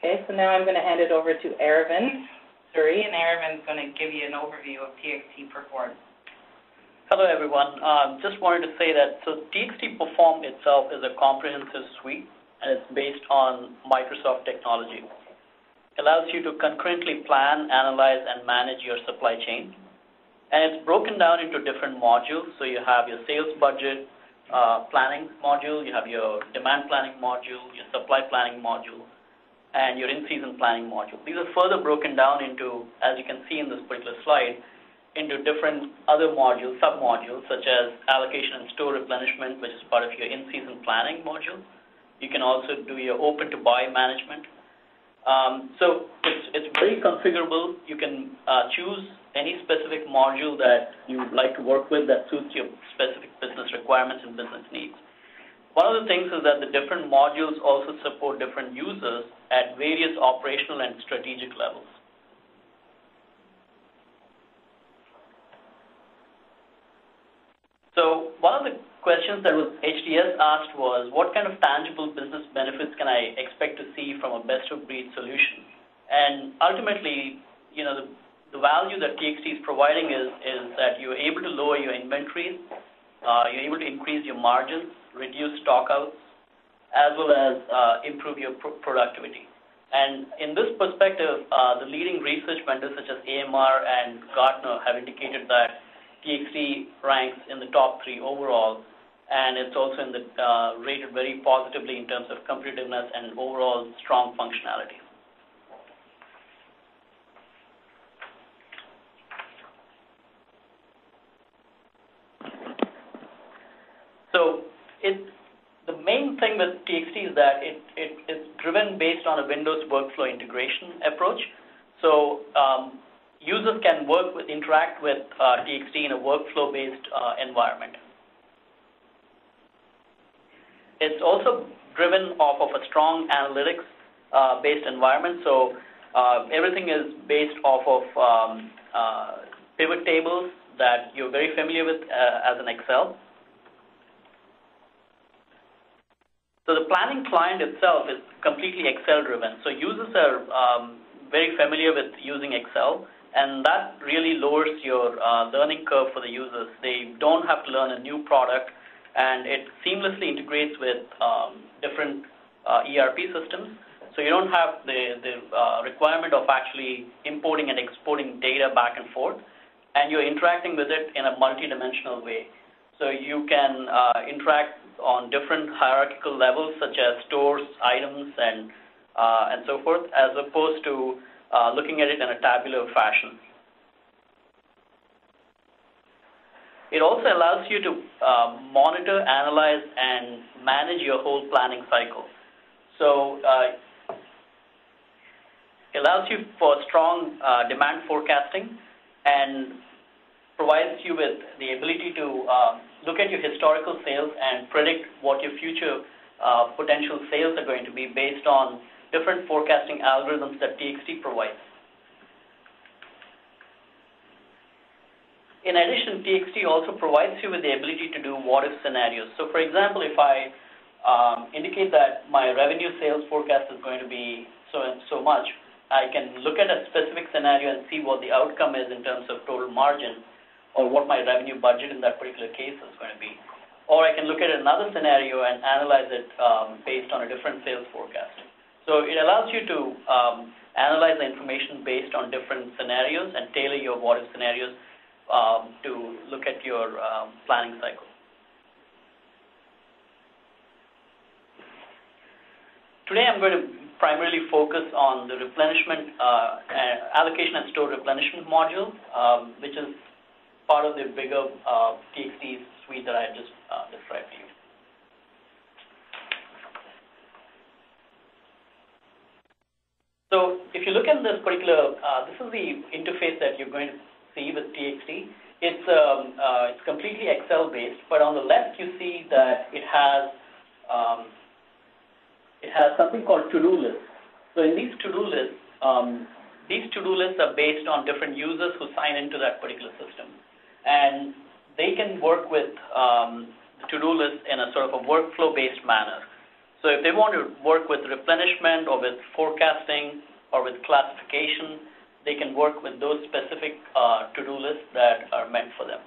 Okay, so now I'm going to hand it over to Aravind Suri, and Aravind is going to give you an overview of TXT Perform. Hello, everyone. Just wanted to say that TXT Perform itself is a comprehensive suite, and it's based on Microsoft technology. It allows you to concurrently plan, analyze, and manage your supply chain. And it's broken down into different modules. So you have your sales budget planning module, you have your demand planning module, your supply planning module, and your in-season planning module. These are further broken down into, as you can see in this particular slide, into different other modules, sub-modules, such as allocation and store replenishment, which is part of your in-season planning module. You can also do your open-to-buy management. So it's very configurable. You can choose any specific module that you would like to work with that suits your specific business requirements and business needs. One of the things is that the different modules also support different users at various operational and strategic levels. So one of the questions that HDS asked was, what kind of tangible business benefits can I expect to see from a best-of-breed solution? And ultimately, the value that TXT is providing is that you're able to lower your inventories, you're able to increase your margins, reduce stockouts, as well as improve your productivity. And in this perspective, the leading research vendors such as AMR and Gartner have indicated that TXT ranks in the top 3 overall, and it's also rated very positively in terms of competitiveness and overall strong functionality. So the main thing with TXT is that it's driven based on a Windows workflow integration approach. So users can interact with TXT in a workflow-based environment. It's also driven off of a strong analytics-based environment. So everything is based off of pivot tables that you're very familiar with as an Excel. So the planning client itself is completely Excel-driven. So users are very familiar with using Excel, and that really lowers your learning curve for the users. They don't have to learn a new product, and it seamlessly integrates with different ERP systems. So you don't have the requirement of actually importing and exporting data back and forth, and you're interacting with it in a multidimensional way. So you can interact on different hierarchical levels, such as stores, items, and so forth, as opposed to looking at it in a tabular fashion. It also allows you to monitor, analyze, and manage your whole planning cycle. So it allows you for strong demand forecasting and provides you with the ability to look at your historical sales and predict what your future potential sales are going to be based on different forecasting algorithms that TXT provides. In addition, TXT also provides you with the ability to do what-if scenarios. So for example, if I indicate that my revenue sales forecast is going to be so and so much, I can look at a specific scenario and see what the outcome is in terms of total margin, or what my revenue budget in that particular case is going to be. Or I can look at another scenario and analyze it based on a different sales forecast. So it allows you to analyze the information based on different scenarios and tailor your what-if scenarios to look at your planning cycle. Today I'm going to primarily focus on the replenishment, allocation and store replenishment module, which is part of the bigger TXT suite that I just described to you. So if you look at this particular, this is the interface that you're going to see with TXT. It's completely Excel-based, but on the left you see that it has something called to-do lists. So in these to-do lists are based on different users who sign into that particular system. And they can work with the to-do list in a sort of a workflow-based manner. So if they want to work with replenishment or with forecasting or with classification, they can work with those specific to-do lists that are meant for them.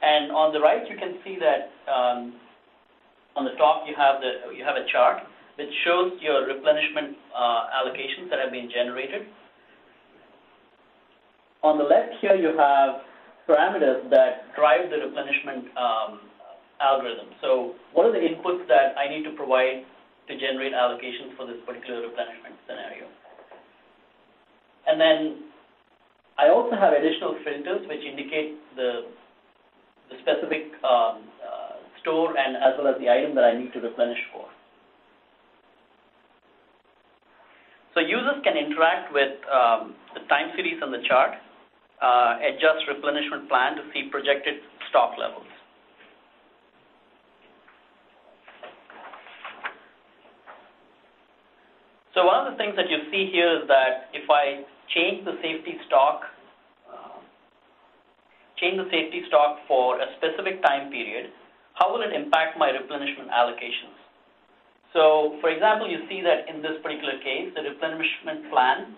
And on the right, you can see that on the top you have a chart which shows your replenishment allocations that have been generated. On the left here, you have parameters that drive the replenishment algorithm. So what are the inputs that I need to provide to generate allocations for this particular replenishment scenario? And then I also have additional filters which indicate the specific store and as well as the item that I need to replenish for. So users can interact with the time series on the chart, adjust replenishment plan to see projected stock levels. So one of the things that you see here is that if I change the safety stock for a specific time period, how will it impact my replenishment allocations? So, for example, you see that in this particular case, the replenishment plan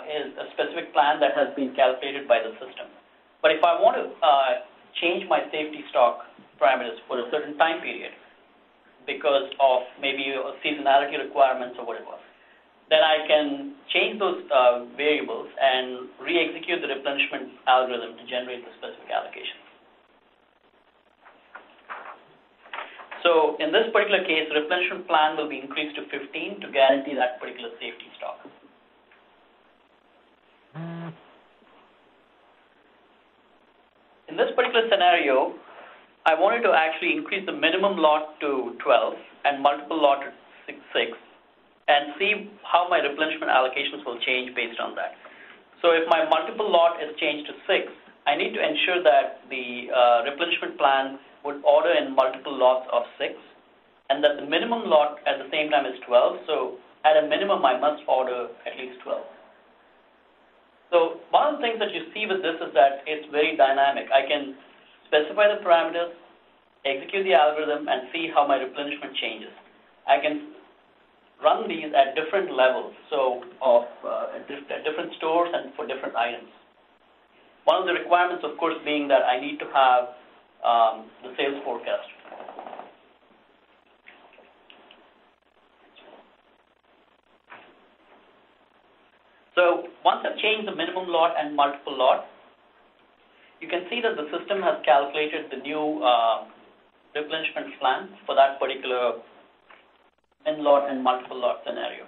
is a specific plan that has been calculated by the system. But if I want to change my safety stock parameters for a certain time period because of maybe seasonality requirements or whatever, then I can change those variables and re-execute the replenishment algorithm to generate the specific allocation. So in this particular case, the replenishment plan will be increased to 15 to guarantee that particular safety stock. In this particular scenario, I wanted to actually increase the minimum lot to 12 and multiple lot to 6 and see how my replenishment allocations will change based on that. So if my multiple lot is changed to 6, I need to ensure that the replenishment plan would order in multiple lots of 6 and that the minimum lot at the same time is 12. So at a minimum, I must order at least 12. So one of the things that you see with this is that it's very dynamic. I can specify the parameters, execute the algorithm, and see how my replenishment changes. I can run these at different levels, so at different stores and for different items. One of the requirements, of course, being that I need to have the sales forecast. So once I've changed the minimum lot and multiple lot, you can see that the system has calculated the new replenishment plan for that particular min lot and multiple lot scenario.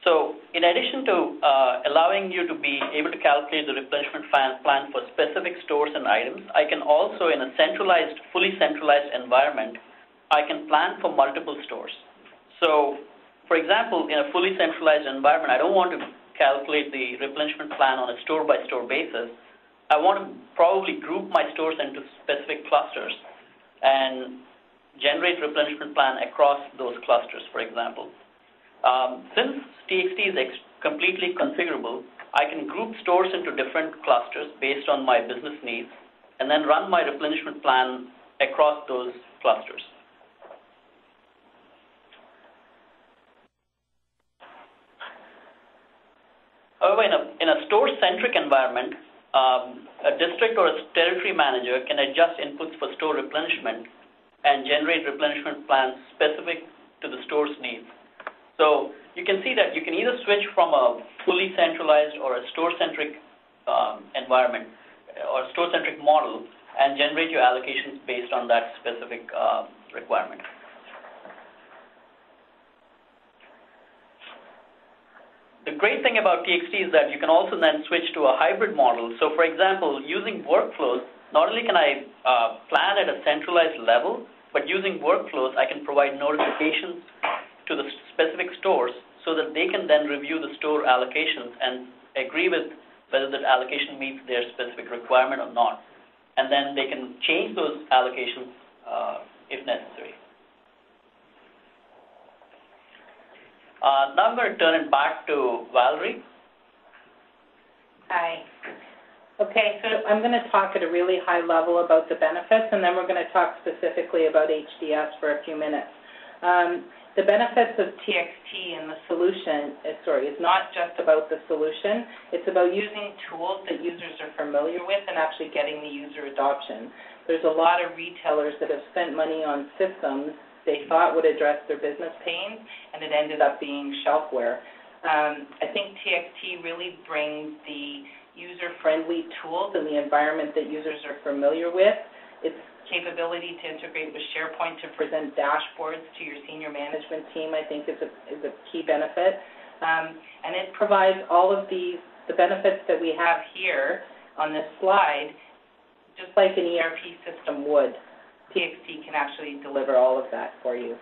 So in addition to allowing you to be able to calculate the replenishment plan for specific stores and items, I can also, in a fully centralized environment, I can plan for multiple stores. So, for example, in a fully centralized environment, I don't want to calculate the replenishment plan on a store-by-store basis. I want to probably group my stores into specific clusters and generate replenishment plan across those clusters, for example. Since TXT is completely configurable, I can group stores into different clusters based on my business needs and then run my replenishment plan across those clusters. However, in a store-centric environment, a district or a territory manager can adjust inputs for store replenishment and generate replenishment plans specific to the store's needs. So you can see that you can either switch from a fully centralized or a store-centric environment or store-centric model and generate your allocations based on that specific requirement. The great thing about TXT is that you can also then switch to a hybrid model. So for example, using workflows, not only can I plan at a centralized level, but using workflows, I can provide notifications to the specific stores so that they can then review the store allocations and agree with whether that allocation meets their specific requirement or not. And then they can change those allocations if necessary. Now I'm going to turn it back to Valerie. Hi. Okay, so I'm going to talk at a really high level about the benefits, and then we're going to talk specifically about HDS for a few minutes. The benefits of TXT and the solution, is not just about the solution. It's about using tools that users are familiar with and actually getting the user adoption. There's a lot of retailers that have spent money on systems they thought would address their business pains, and it ended up being shelfware. I think TXT really brings the user-friendly tools and the environment that users are familiar with. Its capability to integrate with SharePoint to present dashboards to your senior management team, I think, is a key benefit. And it provides all of the benefits that we have here on this slide, just like an ERP system would. TXT can actually deliver all of that for you.